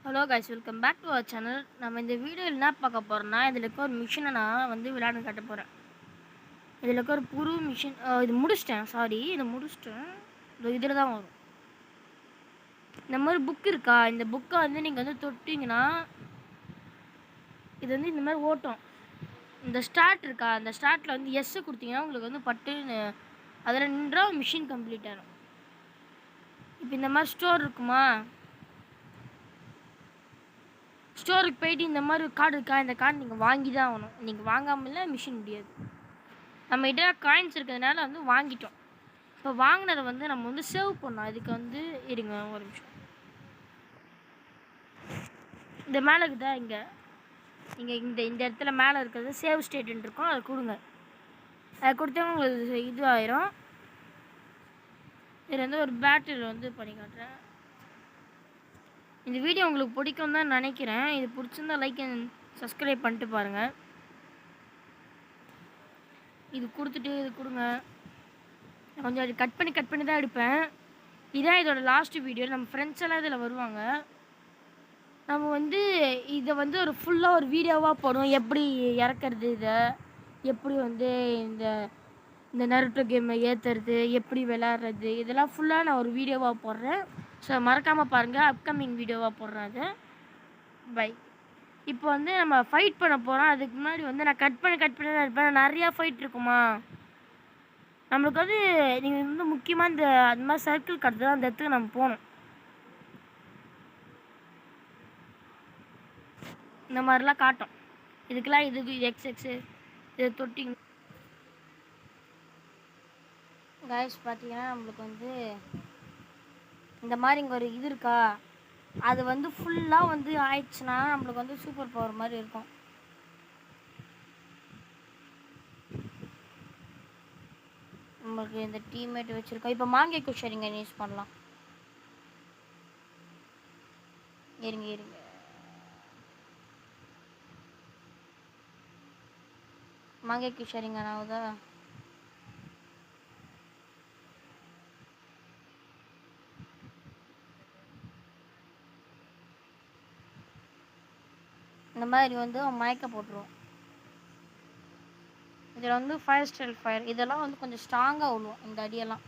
Hello guys, welcome back to our channel. நம்ம இந்த வீடியோவில் என்ன பார்க்க போகிறோம்னா, இதில் இருக்க ஒரு மிஷினை நான் விளையாண்டு காட்ட போகிறேன். இதில் இருக்க ஒரு புது மிஷின். இது முடிச்சிட்டேன். இதில் தான் வரும். இந்த மாதிரி புக் இருக்கா, இந்த புக்கை நீங்கள் தொட்டிங்கன்னா இது இந்த மாதிரி ஓட்டும். இந்த ஸ்டார்ட் இருக்கா, அந்த ஸ்டார்ட்டில் எஸ் கொடுத்தீங்கன்னா உங்களுக்கு பட்டுன்னு அதில் நின்றா மிஷின் கம்ப்ளீட் ஆகிடும். இப்போ இந்த மாதிரி ஸ்டோர் இருக்குமா, ஸ்டோருக்கு போயிட்டு இந்த மாதிரி கார்டு இருக்கா, இந்த கார்டு நீங்கள் வாங்கி தான் ஆகணும். நீங்கள் வாங்காமல் மிஷின் முடியாது. நம்மகிட்ட காயின்ஸ் இருக்கிறதுனால வாங்கிட்டோம். இப்போ வாங்கினதை நம்ம சேவ் பண்ணோம். அதுக்கு இருங்க ஒரு நிமிஷம். இந்த மேலே இருக்குதா, இங்கே இந்த இடத்துல மேலே இருக்கிறது சேவ் ஸ்டேட்டுன்னு இருக்கும். அதை கொடுங்க. அதை கொடுத்தவங்க உங்களுக்கு இது ஆயிரும். இதில் ஒரு பேட்டில் பண்ணி காட்டுறேன். இந்த வீடியோ உங்களுக்கு பிடிக்கும் தான் நினைக்கிறேன். இது பிடிச்சிருந்தா லைக் அண்ட் சப்ஸ்கிரைப் பண்ணிட்டு பாருங்கள். இது கொடுத்துட்டு இது கொடுங்க. கொஞ்சம் அது கட் பண்ணி தான் எடுப்பேன். இதான் இதோட லாஸ்ட் வீடியோ. நம்ம ஃப்ரெண்ட்ஸ் எல்லாம் இதில் வருவாங்க. நம்ம இதை ஒரு ஃபுல்லாக ஒரு வீடியோவாக போடுவோம். எப்படி இறக்குறது, இதை எப்படி இந்த இந்த நருட்டோ கேமை ஏற்றுறது, எப்படி விளையாடுறது, இதெல்லாம் ஃபுல்லாக நான் ஒரு வீடியோவாக போடுறேன். ஸோ மறக்காமல் பாருங்கள். அப்கமிங் வீடியோவாக போடுறேன் அது. பை. இப்போ நம்ம ஃபைட் பண்ண போகிறோம். அதுக்கு முன்னாடி நான் கட் பண்ணி தான் இருப்பேன். நிறையா ஃபைட் இருக்குமா, நம்மளுக்கு நீங்கள் முக்கியமாக அந்த மாதிரி சர்க்கிள் கட்டுறது தான் அந்த இடத்துக்கு நம்ம போகணும். இந்த மாதிரிலாம் காட்டும். இதுக்கெல்லாம் இது எக்ஸு இதை தொட்டிங்க கைஸ். பார்த்தீங்கன்னா நம்மளுக்கு இந்த மாதிரி இங்கே ஒரு இது இருக்கா, அது ஃபுல்லாக ஆயிடுச்சுன்னா நம்மளுக்கு சூப்பர் பவர் மாதிரி இருக்கும். நம்மளுக்கு இந்த டீம்மேட் வச்சுருக்கோம். இப்போ மாங்கேக்கு ஷேரிங்க யூஸ் பண்ணலாம். இருங்க மாங்கேக்கு ஷேரிங்க ஆகுதா? இந்த மாதிரி மயக்க போட்டுருவோம். இதில் ஃபயர் ஸ்டைல் ஃபயர் இதெல்லாம் கொஞ்சம் ஸ்ட்ராங்காக விழுவும் இந்த அடியெல்லாம்.